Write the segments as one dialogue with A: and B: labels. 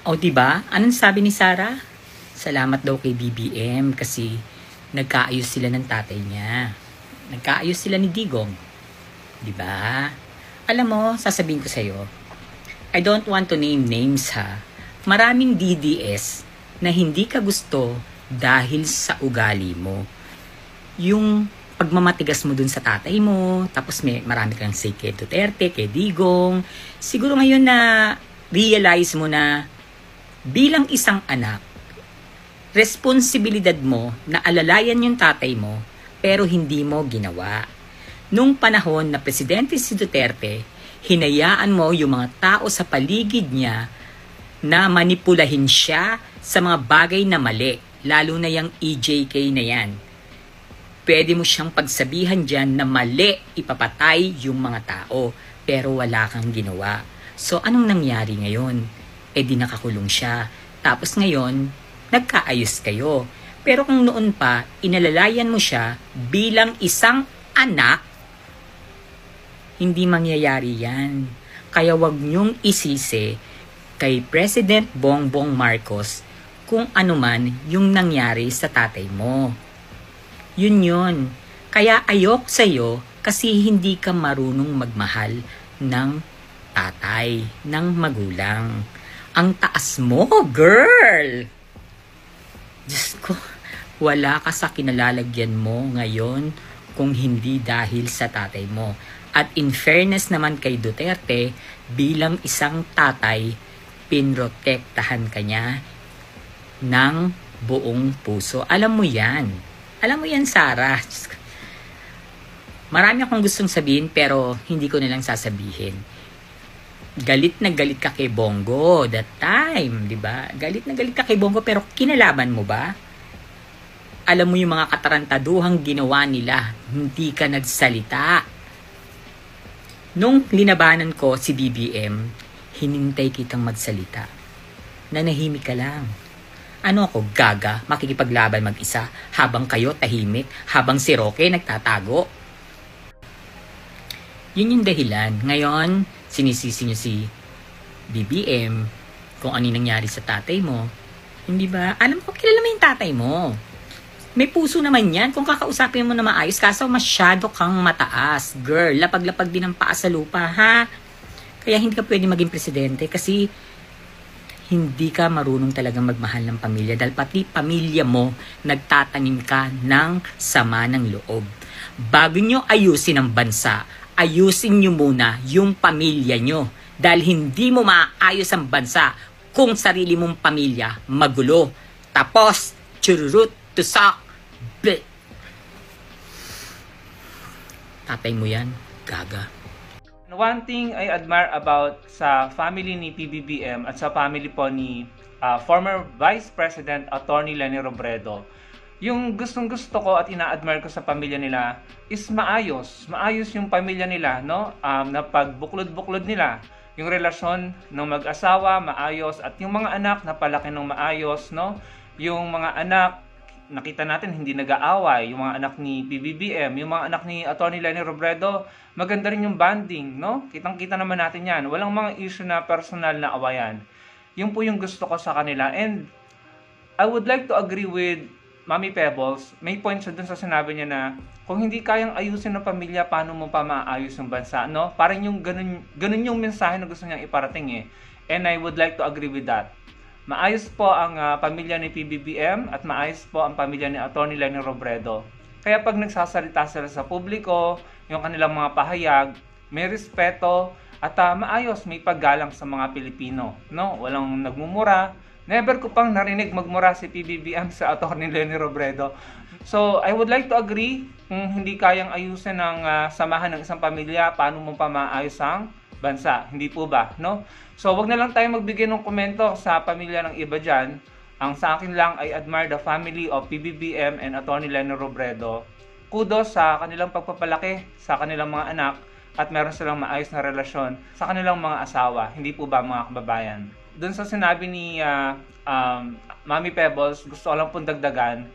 A: O diba? Anong sabi ni Sarah? Salamat daw kay BBM kasi nagkaayos sila ng tatay niya. Nagkaayos sila ni Digong. Diba? Alam mo, sasabihin ko sa'yo, I don't want to name names ha. Maraming DDS na hindi ka gusto dahil sa ugali mo. Yung pagmamatigas mo dun sa tatay mo, tapos marami kang say kay Duterte, kay Digong. Siguro ngayon na realize mo na bilang isang anak, responsibilidad mo na alalayan yung tatay mo pero hindi mo ginawa. Nung panahon na presidente si Duterte, hinayaan mo yung mga tao sa paligid niya na manipulahin siya sa mga bagay na mali, lalo na yung EJK na yan. Pwede mo siyang pagsabihan dyan na mali ipapatay yung mga tao, pero wala kang ginawa. So, anong nangyari ngayon? Eh di nakakulong siya. Tapos ngayon, nagkaayos kayo. Pero kung noon pa, inalalayan mo siya bilang isang anak, hindi mangyayari yan. Kaya wag niyong isisi kay President Bongbong Marcos kung ano man yung nangyari sa tatay mo. Yun. Kaya ayok sa'yo kasi hindi ka marunong magmahal ng tatay, ng magulang. Ang taas mo, girl! Diyos ko, wala ka sa kinalalagyan mo ngayon kung hindi dahil sa tatay mo. At in fairness naman kay Duterte, bilang isang tatay, pinrotektahan ka niya ng buong puso. Alam mo yan. Alam mo yan, Sarah. Marami akong gustong sabihin pero hindi ko nalang sasabihin. Galit na galit ka kay Bongo that time, di ba? Galit na galit ka kay Bongo pero kinalaban mo ba? Alam mo yung mga katarantaduhang ginawa nila, hindi ka nagsalita. Nung linabanan ko si BBM, hinintay kitang magsalita. Nanahimik ka lang. Ano ako, gaga, makikipaglaban mag-isa habang kayo tahimik, habang si Roque nagtatago? Yun yung dahilan. Ngayon, sinisisi nyo si BBM kung ano yung nangyari sa tatay mo. Hindi ba? Alam ko, kilala mo yung tatay mo. May puso naman yan kung kakausapin mo na maayos. Kaso masyado kang mataas. Girl, lapag-lapag din ang paa sa lupa, ha? Kaya hindi ka pwede maging presidente kasi hindi ka marunong talagang magmahal ng pamilya. Dahil pati pamilya mo, nagtatanim ka ng sama ng loob. Bago nyo ayusin ang bansa, ayusin nyo muna yung pamilya nyo. Dahil hindi mo maayos ang bansa kung sarili mong pamilya magulo. Tapos, chururut, tusak, bleh. Tatay mo yan, gaga.
B: One thing I admire about sa family ni PBBM at sa family po ni former Vice President Attorney Leni Robredo, yung gustong-gusto ko at ina-admire ko sa pamilya nila is maayos. Maayos yung pamilya nila, no? Na pagbuklod-buklod nila, yung relasyon ng mag-asawa, maayos, at yung mga anak na palaki ng maayos, no? Yung mga anak, nakita natin hindi nag-aaway, yung mga anak ni PBBM, yung mga anak ni Attorney Leni Robredo, maganda rin yung bonding, no? Kitang-kita naman natin yan. Walang mga issue na personal na awayan. Yun po yung gusto ko sa kanila. And I would like to agree with Mami Pebbles. May point siya dun sa sinabi niya na kung hindi kayang ayusin ng pamilya, paano mo pa maayos yung bansa, no? Parang yung ganun yung mensahe na gusto niyang iparating eh. And I would like to agree with that. Maayos po ang pamilya ni PBBM at maayos po ang pamilya ni Attorney Leni Robredo. Kaya pag nagsasalita sila sa publiko, yung kanilang mga pahayag, may respeto at maayos, may paggalang sa mga Pilipino, no? Walang nagmumura. Never ko pang narinig magmura si PBBM sa Attorney Leni Robredo. So, I would like to agree, kung hindi kayang ayusin ng samahan ng isang pamilya, paano mo pa maayos ang bansa? Hindi po ba, no? So, wag na lang tayo magbigay ng komento sa pamilya ng iba dyan. Ang sa akin lang ay admire the family of PBBM and Attorney Leni Robredo. Kudos sa kanilang pagpapalaki sa kanilang mga anak at meron silang maayos na relasyon sa kanilang mga asawa. Hindi po ba, mga kababayan? Doon sa sinabi ni Mami Pebbles, gusto ko lang pong dagdagan,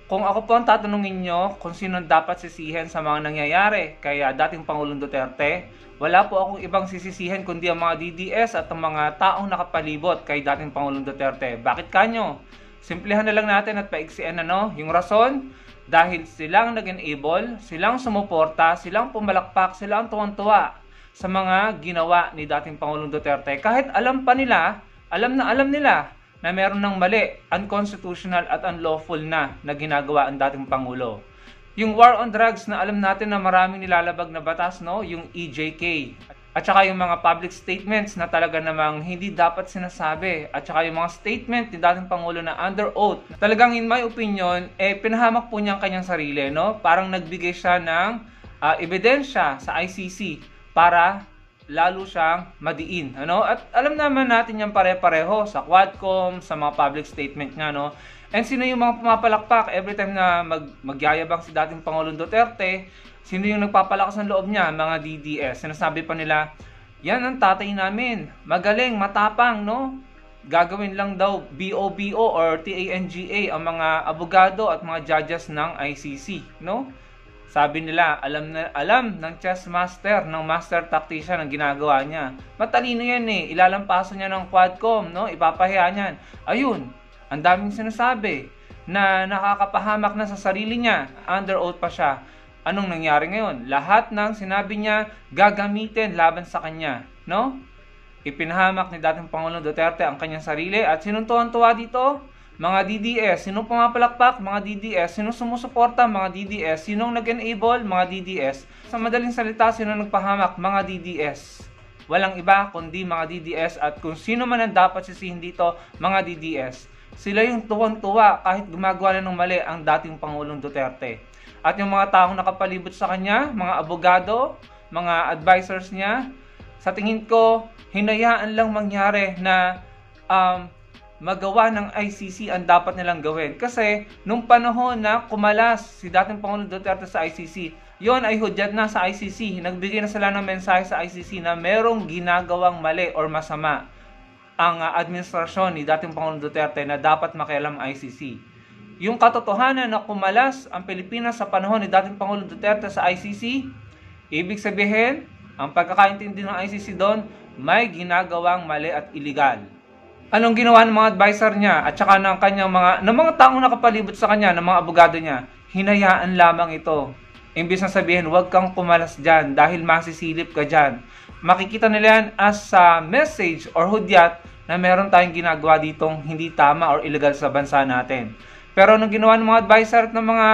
B: Kung ako po ang tatanungin nyo kung sino dapat sisihin sa mga nangyayari kay dating Pangulong Duterte, wala po akong ibang sisisihin kundi ang mga DDS at ang mga taong nakapalibot kay dating Pangulong Duterte. Bakit kanyo? Simplihan na lang natin at paiksian yung rason. Dahil silang nag-enable, silang sumuporta, silang pumalakpak, silang tuwang-tuwa sa mga ginawa ni dating Pangulong Duterte. Kahit alam nila na meron ng mali, unconstitutional at unlawful na ginagawa ang dating Pangulo. Yung war on drugs na alam natin na maraming nilalabag na batas, yung EJK. At saka yung mga public statements na talaga namang hindi dapat sinasabi. At saka yung mga statement ni dating Pangulo na under oath. Talagang in my opinion, pinahamak po niya ang kanyang sarili. Parang nagbigay siya ng ebidensya sa ICC para lalo siyang madiin. At alam naman natin yung pare-pareho sa Quadcom, sa mga public statement niya. And sino yung mga pumapalakpak every time na magyayabang si dating Pangulong Duterte? Sino yung nagpapalakas ng loob niya? Mga DDS. Sinasabi pa nila, yan ang tatay namin. Magaling, matapang, Gagawin lang daw BOBO or TANGA ang mga abogado at mga judges ng ICC, Sabi nila, alam ng chess master, ng master tactician ang ginagawa niya. Matalino yan ilalampaso niya ng Quadcom, ipapahiya niyan. Ayun, ang daming sinasabi na nakakapahamak na sa sarili niya, under oath pa siya. Anong nangyari ngayon? Lahat ng sinabi niya gagamitin laban sa kanya, Ipinahamak ni dating Pangulong Duterte ang kanyang sarili at sinuntuan-tuwa dito? Mga DDS, sinong pumapalakpak? Mga DDS, sinong sumusuporta? Mga DDS, sinong nag-enable? Mga DDS. Sa madaling salita, sinong nagpahamak? Mga DDS. Walang iba kundi mga DDS at kung sino man ang dapat sisihin dito, mga DDS. Sila yung tuwang-tuwa kahit gumagawa na ng mali ang dating Pangulong Duterte. At yung mga taong nakapalibot sa kanya, mga abogado, mga advisors niya, sa tingin ko, hinayaan lang mangyari na magawa ng ICC ang dapat nilang gawin. Kasi nung panahon na kumalas si dating Pangulong Duterte sa ICC, yon ay hudyat na sa ICC. Nagbigay na sila ng mensahe sa ICC na merong ginagawang mali or masama ang administrasyon ni dating Pangulong Duterte na dapat makialam ang ICC. Yung katotohanan na kumalas ang Pilipinas sa panahon ni dating Pangulong Duterte sa ICC, ibig sabihin, ang pagkakaintindi ng ICC doon, may ginagawang mali at iligal. Anong ginawa ng mga advisor niya at saka ng kanyang mga taong nakapalibot sa kanya, ng mga abogado niya? Hinayaan lamang ito. Imbis na sabihin, huwag kang kumalas dyan dahil masisilip ka dyan. Makikita nila yan as a message or hudyat na meron tayong ginagawa ditong hindi tama or illegal sa bansa natin. Pero anong ginawa ng mga advisor at ng mga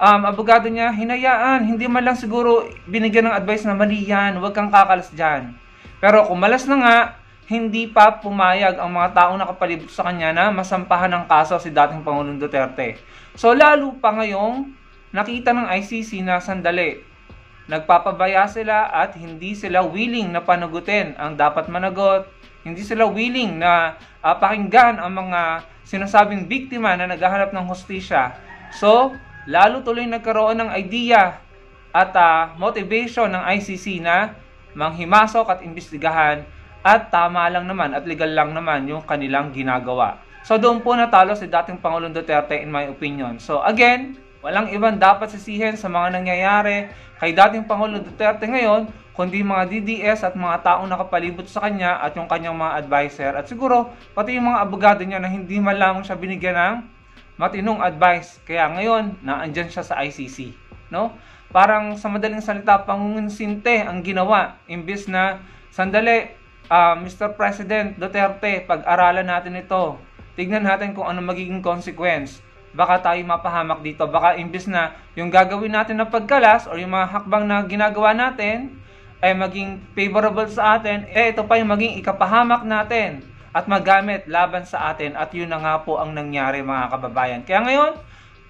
B: abogado niya? Hinayaan. Hindi man lang siguro binigyan ng advice na mali yan, huwag kang kakalas dyan. Pero kumalas na nga, hindi pa pumayag ang mga taong nakapalibot sa kanya na masampahan ng kaso si dating Pangulong Duterte. So lalo pa ngayong nakita ng ICC na sandali, nagpapabaya sila at hindi sila willing na panagutin ang dapat managot. Hindi sila willing na pakinggan ang mga sinasabing biktima na naghahanap ng hustisya. So lalo tuloy nagkaroon ng idea at motivation ng ICC na manghimasok at imbestigahan. At tama lang naman at legal lang naman yung kanilang ginagawa. So doon po natalo si dating Pangulong Duterte in my opinion. So again, walang ibang dapat sisihin sa mga nangyayari kay dating Pangulong Duterte ngayon, kundi mga DDS at mga taong nakapalibot sa kanya at yung kanyang mga advisor. At siguro, pati yung mga abogado niya na hindi man lamang siya binigyan ng matinong advice. Kaya ngayon, naandyan siya sa ICC. Parang sa madaling salita, pangungunsinte ang ginawa. Imbis na, sandali, Mr. President Duterte, pag-aralan natin ito. Tignan natin kung ano magiging consequence. Baka tayo mapahamak dito. Baka imbis na yung gagawin natin na pagkalas or yung mga hakbang na ginagawa natin ay maging favorable sa atin, ito pa yung maging ikapahamak natin at magamit laban sa atin. At yun na nga po ang nangyari, mga kababayan. Kaya ngayon,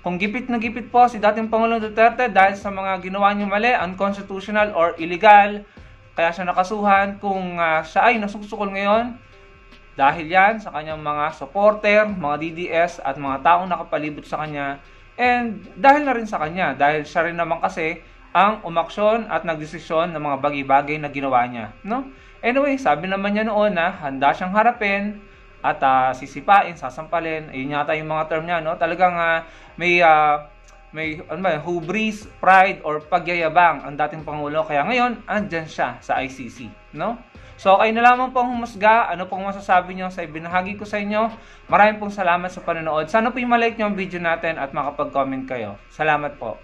B: kung gipit na gipit po si dating Pangulong Duterte dahil sa mga ginawa niyo mali, unconstitutional or illegal, kaya siya nakasuhan. Kung siya ay nasusukol ngayon, dahil yan sa kanyang mga supporter, mga DDS at mga taong nakapalibot sa kanya. And dahil na rin sa kanya, dahil siya rin naman kasi ang umaksyon at nagdesisyon ng mga bagay-bagay na ginawa niya. Anyway, sabi naman niya noon na handa siyang harapin at sisipain, sasampalin. Ayun yata yung mga term niya, no? Talagang may ano ba, hubris, pride, or pagyayabang ang dating Pangulo. Kaya ngayon, andyan siya sa ICC, no? So, kayo na lamang pong humusga. Ano pong masasabi nyo sa ibinahagi ko sa inyo? Maraming pong salamat sa panonood. Sana po yung malike nyo ang video natin at makapag-comment kayo. Salamat po.